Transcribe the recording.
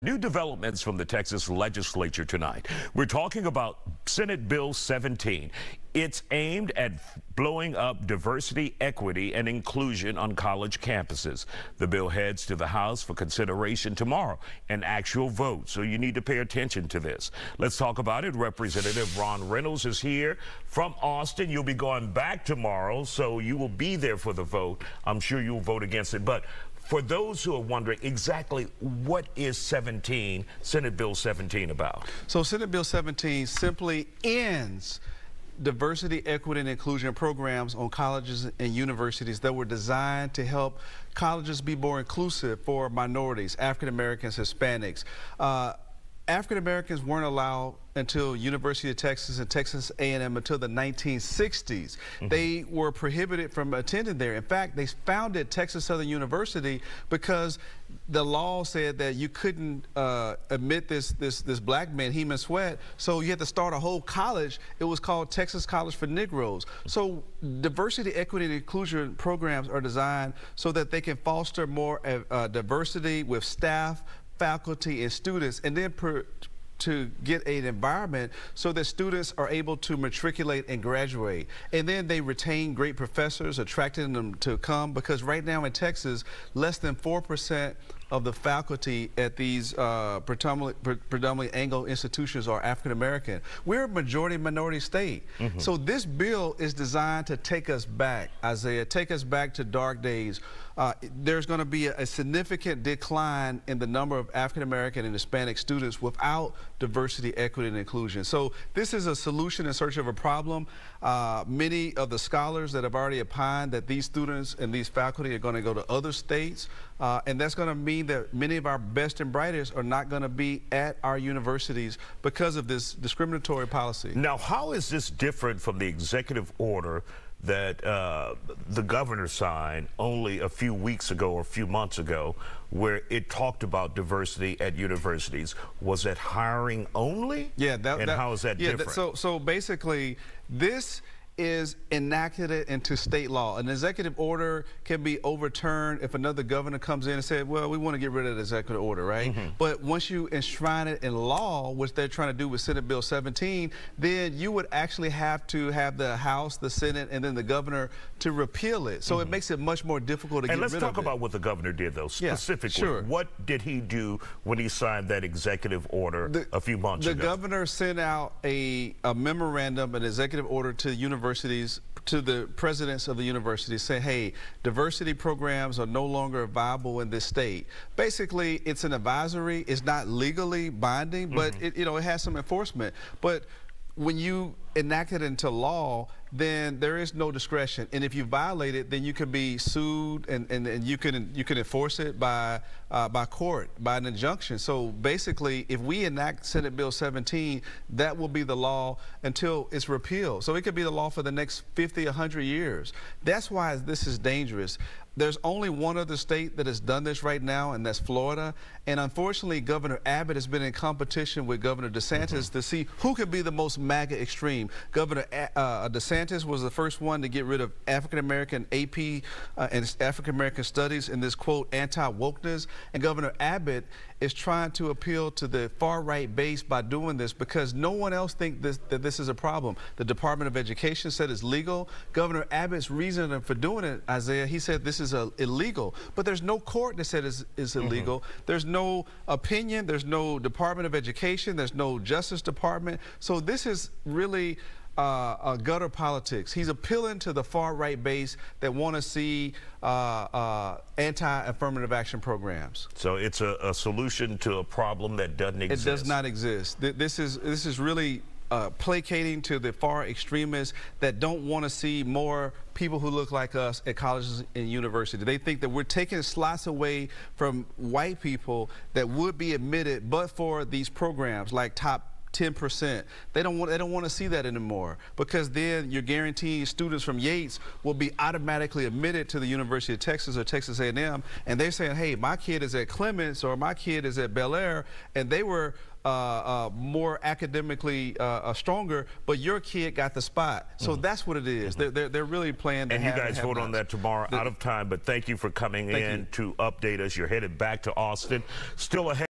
New developments from the Texas legislature tonight. We're talking about Senate Bill 17. It's aimed at blowing up diversity, equity, and inclusion on college campuses. The bill heads to the House for consideration tomorrow, an actual vote, so you need to pay attention to this. Let's talk about it. Representative Ron Reynolds is here from Austin. You'll be going back tomorrow, so you will be there for the vote. I'm sure you'll vote against it, but for those who are wondering exactly what is Senate Bill 17 about? So Senate Bill 17 simply ends diversity, equity, and inclusion programs on colleges and universities that were designed to help colleges be more inclusive for minorities, African Americans, Hispanics. African Americans weren't allowed until University of Texas and Texas A&M until the 1960s. They were prohibited from attending there. In fact, they founded Texas Southern University because the law said that you couldn't admit this black man, Heman Sweat, so you had to start a whole college. It was called Texas College for Negroes. So diversity, equity, and inclusion programs are designed so that they can foster more diversity with staff, faculty, and students, and then to get an environment so that students are able to matriculate and graduate. And then they retain great professors, attracting them to come, because right now in Texas, less than 4% of the faculty at these predominantly Anglo institutions are African American. We're a majority minority state. So this bill is designed to take us back, Isaiah, take us back to dark days. There's going to be a significant decline in the number of African American and Hispanic students without diversity, equity, and inclusion. So this is a solution in search of a problem. Many of the scholars that have already opined that these students and these faculty are going to go to other states, and that's going to mean that many of our best and brightest are not going to be at our universities because of this discriminatory policy. Now, how is this different from the executive order that the governor signed only a few weeks ago or a few months ago, where it talked about diversity at universities? Was it hiring only? Yeah. How is that different? So basically, this is enacted into state law. An executive order can be overturned if another governor comes in and says, well, we want to get rid of the executive order, right? But once you enshrine it in law, which they're trying to do with Senate Bill 17, then you would actually have to have the House, the Senate, and then the governor to repeal it. So it makes it much more difficult to get rid of it. And let's talk about what the governor did, though, specifically. Yeah, sure. What did he do when he signed that executive order a few months ago? The governor sent out a memorandum, an executive order to universities, to the presidents of the universities, saying, hey, diversity programs are no longer viable in this state. Basically, it's an advisory. It's not legally binding, but it has some enforcement. But when you enact it into law, then there is no discretion, and if you violate it, then you can be sued, and you can enforce it by court, by an injunction. So basically, if we enact Senate Bill 17, that will be the law until it's repealed. So it could be the law for the next 50, 100 years. That's why this is dangerous. There's only one other state that has done this right now, and that's Florida. And unfortunately, Governor Abbott has been in competition with Governor DeSantis to see who could be the most MAGA extreme. Governor DeSantis was the first one to get rid of African-American AP and African-American studies in this, quote, anti-wokeness. And Governor Abbott is trying to appeal to the far-right base by doing this because no one else thinks that this is a problem. The Department of Education said it's legal. Governor Abbott's reasoning for doing it, Isaiah, he said this is illegal. But there's no court that said it's illegal. There's no opinion. There's no Department of Education. There's no Justice Department. So this is really gutter politics. He's appealing to the far-right base that want to see anti-affirmative action programs. So it's a solution to a problem that doesn't exist. It does not exist. This is really placating to the far extremists that don't want to see more people who look like us at colleges and universities. They think that we're taking slots away from white people that would be admitted but for these programs like top 10%. They don't want to see that anymore, because then you're guaranteeing students from Yates will be automatically admitted to the University of Texas or Texas A&M, and they're saying, hey, my kid is at Clements or my kid is at Bel Air, and they were more academically stronger, but your kid got the spot. So that's what it is. They're really playing. And you guys vote on that tomorrow. Out of time, but thank you for coming in to update us. You're headed back to Austin. Still ahead.